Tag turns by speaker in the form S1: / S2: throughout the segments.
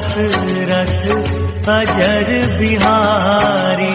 S1: दशरथ अजर बिहारी।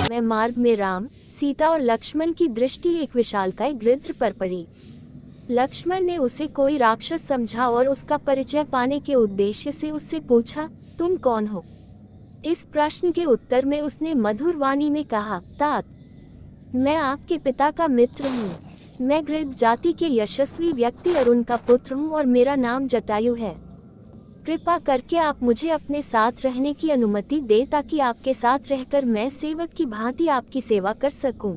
S2: मैं मार्ग में राम, सीता और लक्ष्मण की दृष्टि एक विशालकाय गृध्र पर पड़ी। लक्ष्मण ने उसे कोई राक्षस समझा और उसका परिचय पाने के उद्देश्य से उससे पूछा, तुम कौन हो? इस प्रश्न के उत्तर में उसने मधुर वाणी में कहा, तात, मैं आपके पिता का मित्र हूँ। मैं गृध्र जाति के यशस्वी व्यक्ति अरुण का पुत्र हूँ और मेरा नाम जटायु है। कृपा करके आप मुझे अपने साथ रहने की अनुमति दे ताकि आपके साथ रहकर मैं सेवक की भांति आपकी सेवा कर सकूं।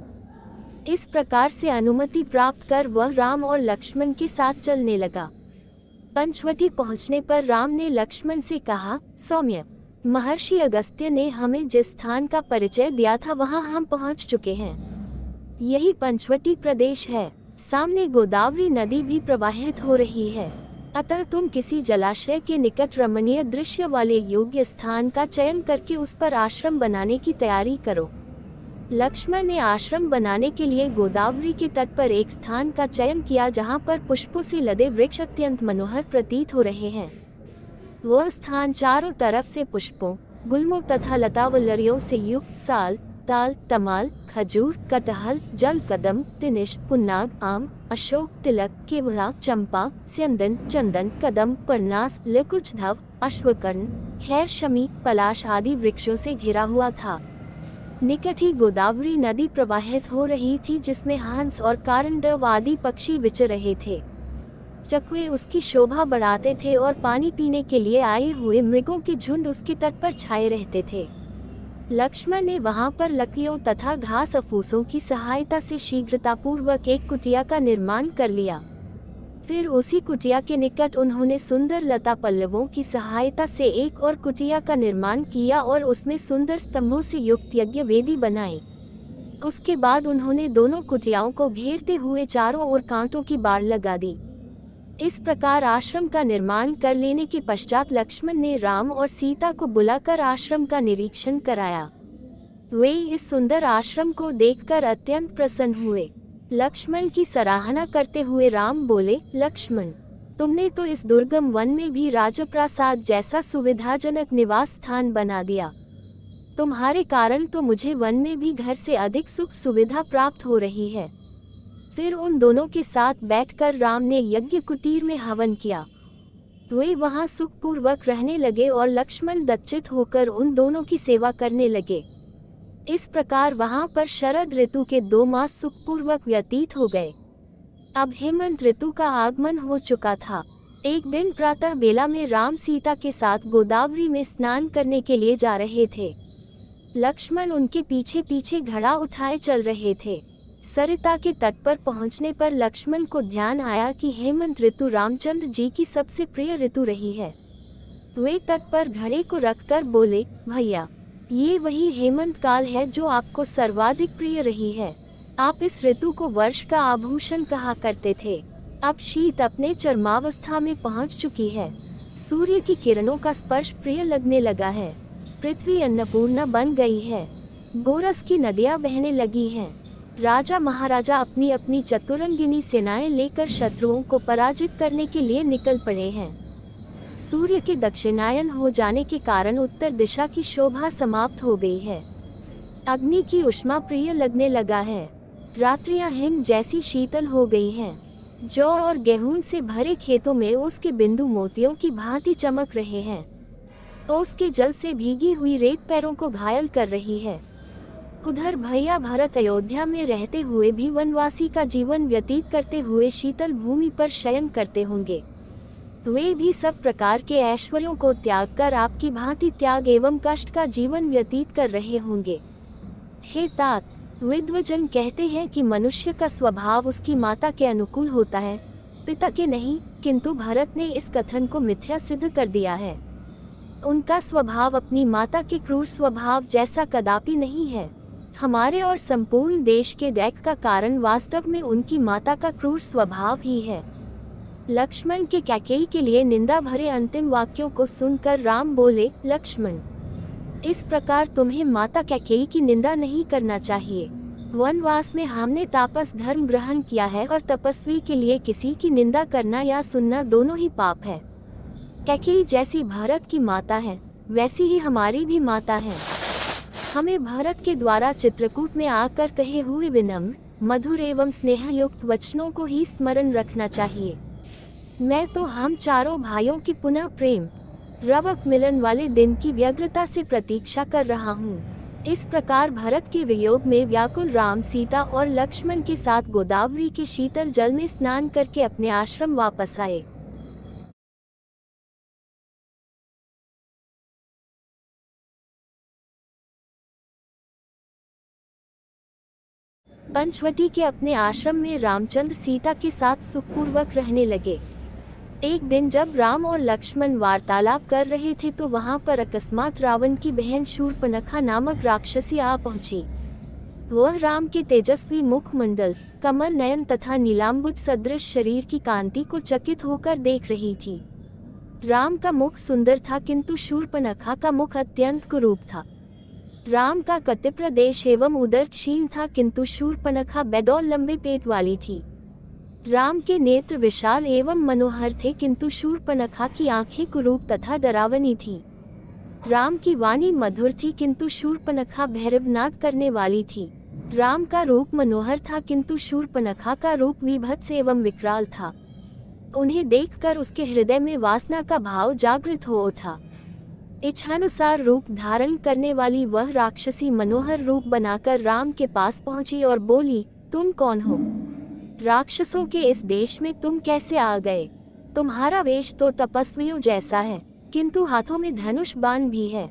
S2: इस प्रकार से अनुमति प्राप्त कर वह राम और लक्ष्मण के साथ चलने लगा। पंचवटी पहुंचने पर राम ने लक्ष्मण से कहा, सौम्य, महर्षि अगस्त्य ने हमें जिस स्थान का परिचय दिया था वहां हम पहुंच चुके हैं। यही पंचवटी प्रदेश है। सामने गोदावरी नदी भी प्रवाहित हो रही है, अतः तुम किसी जलाशय के निकट रमणीय दृश्य वाले योग्य स्थान का चयन करके उस पर आश्रम बनाने की तैयारी करो। लक्ष्मण ने आश्रम बनाने के लिए गोदावरी के तट पर एक स्थान का चयन किया जहां पर पुष्पों से लदे वृक्ष अत्यंत मनोहर प्रतीत हो रहे हैं। वह स्थान चारों तरफ से पुष्पों, गुल्मों तथा लतावल्लरियों से युक्त साल, ताल, तमाल, खजूर, कटहल, जलकदम, तिनिश, पुन्नाग, आम, अशोक, तिलक, केवड़ा, चंपा, स्यंदन, चंदन, कदम, परनास, लकुचधव, अश्वकर्ण, खैर शमी, पलाश आदि वृक्षों से घिरा हुआ था। निकट ही गोदावरी नदी प्रवाहित हो रही थी जिसमें हंस और कारंडव आदि पक्षी विचर रहे थे। चकवे उसकी शोभा बढ़ाते थे और पानी पीने के लिए आए हुए मृगों के झुंड उसके तट पर छाए रहते थे। लक्ष्मण ने वहां पर लकड़ियों तथा घास फूसों की सहायता से शीघ्रतापूर्वक एक कुटिया का निर्माण कर लिया। फिर उसी कुटिया के निकट उन्होंने सुंदर लता पल्लवों की सहायता से एक और कुटिया का निर्माण किया और उसमें सुंदर स्तंभों से युक्त यज्ञ वेदी बनाई। उसके बाद उन्होंने दोनों कुटियाओं को घेरते हुए चारों ओर कांटों की बाड़ लगा दी। इस प्रकार आश्रम का निर्माण कर लेने के पश्चात लक्ष्मण ने राम और सीता को बुलाकर आश्रम का निरीक्षण कराया। वे इस सुंदर आश्रम को देखकर अत्यंत प्रसन्न हुए। लक्ष्मण की सराहना करते हुए राम बोले, लक्ष्मण, तुमने तो इस दुर्गम वन में भी राजप्रासाद जैसा सुविधाजनक निवास स्थान बना दिया। तुम्हारे कारण तो मुझे वन में भी घर से अधिक सुख सुविधा प्राप्त हो रही है। फिर उन दोनों के साथ बैठकर राम ने यज्ञ कुटीर में हवन किया। वे वहां सुखपूर्वक रहने लगे और लक्ष्मण दत्चित होकर उन दोनों की सेवा करने लगे। इस प्रकार वहां पर शरद ऋतु के 2 मास सुखपूर्वक व्यतीत हो गए। अब हेमंत ऋतु का आगमन हो चुका था। एक दिन प्रातः बेला में राम सीता के साथ गोदावरी में स्नान करने के लिए जा रहे थे। लक्ष्मण उनके पीछे पीछे घड़ा उठाए चल रहे थे। सरिता के तट पर पहुंचने पर लक्ष्मण को ध्यान आया कि हेमंत ऋतु रामचंद्र जी की सबसे प्रिय ऋतु रही है। वे तट पर घड़े को रखकर बोले, भैया, ये वही हेमंत काल है जो आपको सर्वाधिक प्रिय रही है। आप इस ऋतु को वर्ष का आभूषण कहा करते थे। अब शीत अपने चरमावस्था में पहुंच चुकी है। सूर्य की किरणों का स्पर्श प्रिय लगने लगा है। पृथ्वी अन्नपूर्णा बन गई है। गोरस की नदियां बहने लगी हैं। राजा महाराजा अपनी अपनी चतुरंगिनी सेनाएं लेकर शत्रुओं को पराजित करने के लिए निकल पड़े हैं। सूर्य के दक्षिणायन हो जाने के कारण उत्तर दिशा की शोभा समाप्त हो गई है। अग्नि की उष्मा प्रिय लगने लगा है। रात्रियां हिम जैसी शीतल हो गई हैं। जौ और गेहूं से भरे खेतों में उसके बिंदु मोतियों की भांति चमक रहे हैं। उसके जल से भीगी हुई रेत पैरों को घायल कर रही है। उधर भैया भरत अयोध्या में रहते हुए भी वनवासी का जीवन व्यतीत करते हुए शीतल भूमि पर शयन करते होंगे। वे भी सब प्रकार के ऐश्वर्यों को त्याग कर आपकी भांति त्याग एवं कष्ट का जीवन व्यतीत कर रहे होंगे। हे तात, विद्वजन कहते हैं कि मनुष्य का स्वभाव उसकी माता के अनुकूल होता है, पिता के नहीं, किंतु भरत ने इस कथन को मिथ्या सिद्ध कर दिया है। उनका स्वभाव अपनी माता के क्रूर स्वभाव जैसा कदापि नहीं है। हमारे और संपूर्ण देश के दैक का कारण वास्तव में उनकी माता का क्रूर स्वभाव ही है। लक्ष्मण के कैकेयी के लिए निंदा भरे अंतिम वाक्यों को सुनकर राम बोले, लक्ष्मण, इस प्रकार तुम्हें माता कैकेयी की निंदा नहीं करना चाहिए। वनवास में हमने तापस धर्म ग्रहण किया है और तपस्वी के लिए किसी की निंदा करना या सुनना दोनों ही पाप है। कैकेयी जैसी भरत की माता है, वैसी ही हमारी भी माता है। हमें भरत के द्वारा चित्रकूट में आकर कहे हुए विनम्र, मधुर एवं स्नेहयुक्त वचनों को ही स्मरण रखना चाहिए। मैं तो हम चारों भाइयों की पुनः प्रेम रवक मिलन वाले दिन की व्यग्रता से प्रतीक्षा कर रहा हूँ। इस प्रकार भरत के वियोग में व्याकुल राम सीता और लक्ष्मण के साथ गोदावरी के शीतल जल में स्नान करके अपने आश्रम वापस आए। पंचवटी के अपने आश्रम में रामचंद्र सीता के साथ सुखपूर्वक रहने लगे। एक दिन जब राम और लक्ष्मण वार्तालाप कर रहे थे तो वहां पर अकस्मात रावण की बहन शूर्पणखा नामक राक्षसी आ पहुंची। वह राम के तेजस्वी मुखमंडल, कमल नयन तथा नीलांबुज सदृश शरीर की कांति को चकित होकर देख रही थी। राम का मुख सुंदर था किंतु शूर्पणखा का मुख अत्यंत कुरूप था। राम का कटिप्रदेश एवं उदर क्षीण था किंतु शूर्पणखा बेडौल लंबे पेट वाली थी। राम के नेत्र विशाल एवं मनोहर थे किंतु शूर्पणखा की आंखें कुरूप तथा डरावनी थी। राम की वाणी मधुर थी किंतु शूर्पणखा भैरवनाद करने वाली थी। राम का रूप मनोहर था किंतु शूर्पणखा का रूप विभत्स एवं विकराल था। उन्हें देखकर उसके हृदय में वासना का भाव जागृत हो उठा। इच्छानुसार रूप धारण करने वाली वह राक्षसी मनोहर रूप बनाकर राम के पास पहुंची और बोली, तुम कौन हो? राक्षसों के इस देश में तुम कैसे आ गए? तुम्हारा वेश तो तपस्वियों जैसा है, किंतु हाथों में धनुष बाण भी है,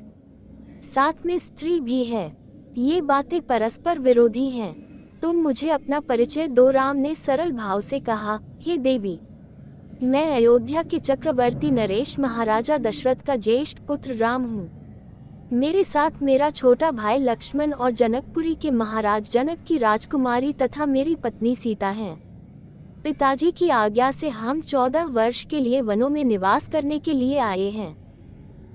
S2: साथ में स्त्री भी है। ये बातें परस्पर विरोधी हैं। तुम मुझे अपना परिचय दो। राम ने सरल भाव से कहा, हे देवी, मैं अयोध्या के चक्रवर्ती नरेश महाराजा दशरथ का ज्येष्ठ पुत्र राम हूँ। मेरे साथ मेरा छोटा भाई लक्ष्मण और जनकपुरी के महाराज जनक की राजकुमारी तथा मेरी पत्नी सीता हैं। पिताजी की आज्ञा से हम 14 वर्ष के लिए वनों में निवास करने के लिए आए हैं।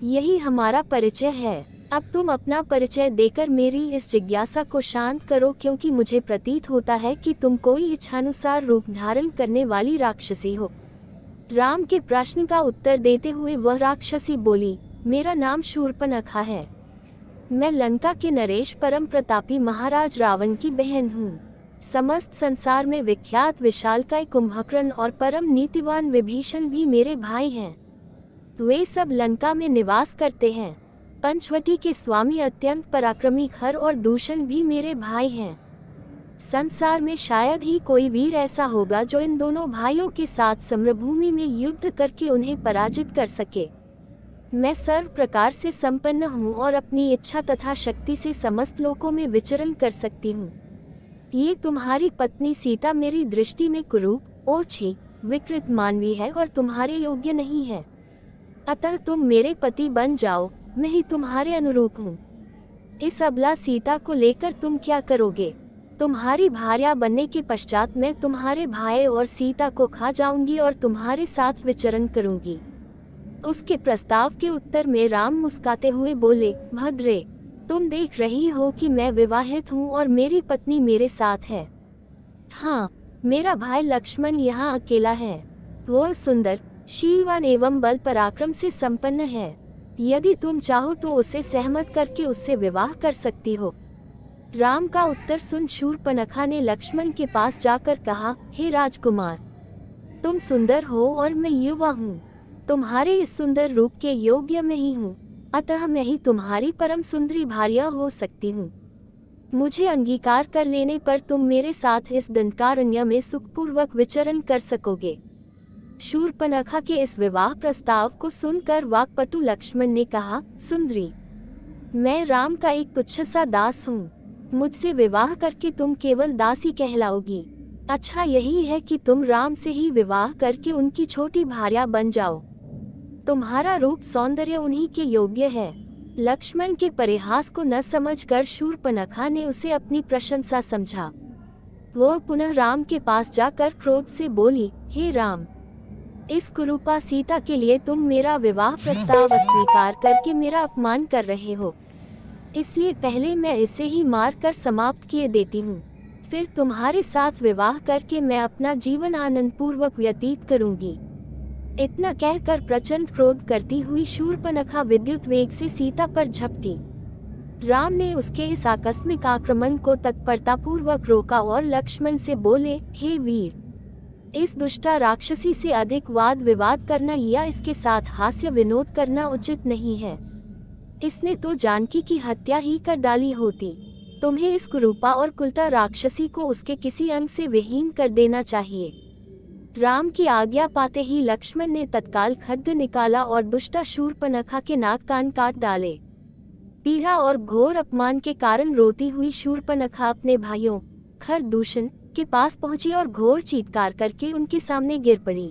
S2: यही हमारा परिचय है। अब तुम अपना परिचय देकर मेरी इस जिज्ञासा को शांत करो, क्योंकि मुझे प्रतीत होता है कि तुम कोई इच्छानुसार रूप धारण करने वाली राक्षसी हो। राम के प्रश्न का उत्तर देते हुए वह राक्षसी बोली, मेरा नाम शूर्पणखा है। मैं लंका के नरेश परम प्रतापी महाराज रावण की बहन हूँ। समस्त संसार में विख्यात विशालकाय कुंभकर्ण और परम नीतिवान विभीषण भी मेरे भाई हैं। वे सब लंका में निवास करते हैं। पंचवटी के स्वामी अत्यंत पराक्रमी खर और दूषण भी मेरे भाई हैं। संसार में शायद ही कोई वीर ऐसा होगा जो इन दोनों भाइयों के साथ समरभूमि में युद्ध करके उन्हें पराजित कर सके। मैं सर्व प्रकार से संपन्न हूँ और अपनी इच्छा तथा शक्ति से समस्त लोकों में विचरण कर सकती हूँ। ये तुम्हारी पत्नी सीता मेरी दृष्टि में कुरूप, ओछी, विकृत मानवी है और तुम्हारे योग्य नहीं है। अतः तुम मेरे पति बन जाओ, मैं ही तुम्हारे अनुरूप हूँ। इस अबला सीता को लेकर तुम क्या करोगे? तुम्हारी भार्या बनने के पश्चात मैं तुम्हारे भाई और सीता को खा जाऊंगी और तुम्हारे साथ विचरण करूंगी। उसके प्रस्ताव के उत्तर में राम मुस्काते हुए बोले, भद्रे, तुम देख रही हो कि मैं विवाहित हूँ और मेरी पत्नी मेरे साथ है। हाँ, मेरा भाई लक्ष्मण यहाँ अकेला है। वह सुंदर, शीलवान एवं बल पराक्रम से संपन्न है। यदि तुम चाहो तो उसे सहमत करके उससे विवाह कर सकती हो। राम का उत्तर सुन शूर्पणखा ने लक्ष्मण के पास जाकर कहा, हे राजकुमार, तुम सुंदर हो और मैं युवा हूँ। तुम्हारे इस सुंदर रूप के योग्य मैं ही हूँ, अतः मैं ही तुम्हारी परम सुंदरी भार्या हो सकती हूँ। मुझे अंगीकार कर लेने पर तुम मेरे साथ इस दंडकारण्य में सुखपूर्वक विचरण कर सकोगे। शूर्पणखा के इस विवाह प्रस्ताव को सुनकर वाक्पटु लक्ष्मण ने कहा, सुंदरी, मैं राम का एक तुच्छ सा दास हूँ। मुझसे विवाह करके तुम केवल दासी कहलाओगी। अच्छा यही है कि तुम राम से ही विवाह करके उनकी छोटी भार्या बन जाओ। तुम्हारा रूप सौंदर्य उन्हीं के योग्य है। लक्ष्मण के परिहास को न समझकर शूर्पणखा ने उसे अपनी प्रशंसा समझा। वह पुनः राम के पास जाकर क्रोध से बोली, हे राम, इस कुरूपा सीता के लिए तुम मेरा विवाह प्रस्ताव अस्वीकार करके मेरा अपमान कर रहे हो। इसलिए पहले मैं इसे ही मार कर समाप्त किए देती हूँ। फिर तुम्हारे साथ विवाह करके मैं अपना जीवन आनंदपूर्वक व्यतीत करूंगी। इतना कहकर प्रचंड क्रोध करती हुई शूर्पणखा विद्युत वेग से सीता पर झपटी। राम ने उसके इस आकस्मिक आक्रमण को तत्परतापूर्वक रोका और लक्ष्मण से बोले, हे वीर, इस दुष्टा राक्षसी से अधिक वाद विवाद करना या इसके साथ हास्य विनोद करना उचित नहीं है। इसने तो जानकी की हत्या ही कर डाली होती। तुम्हें इस कुरूपा और कुलटा राक्षसी को उसके किसी अंग से विहीन कर देना चाहिए। राम की आज्ञा पाते ही लक्ष्मण ने तत्काल खड्ग निकाला और दुष्टा शूर्पणखा के नाक कान काट डाले। पीड़ा और घोर अपमान के कारण रोती हुई शूर्पणखा अपने भाइयों खरदूषण के पास पहुंची और घोर चीत्कार करके उनके सामने गिर पड़ी।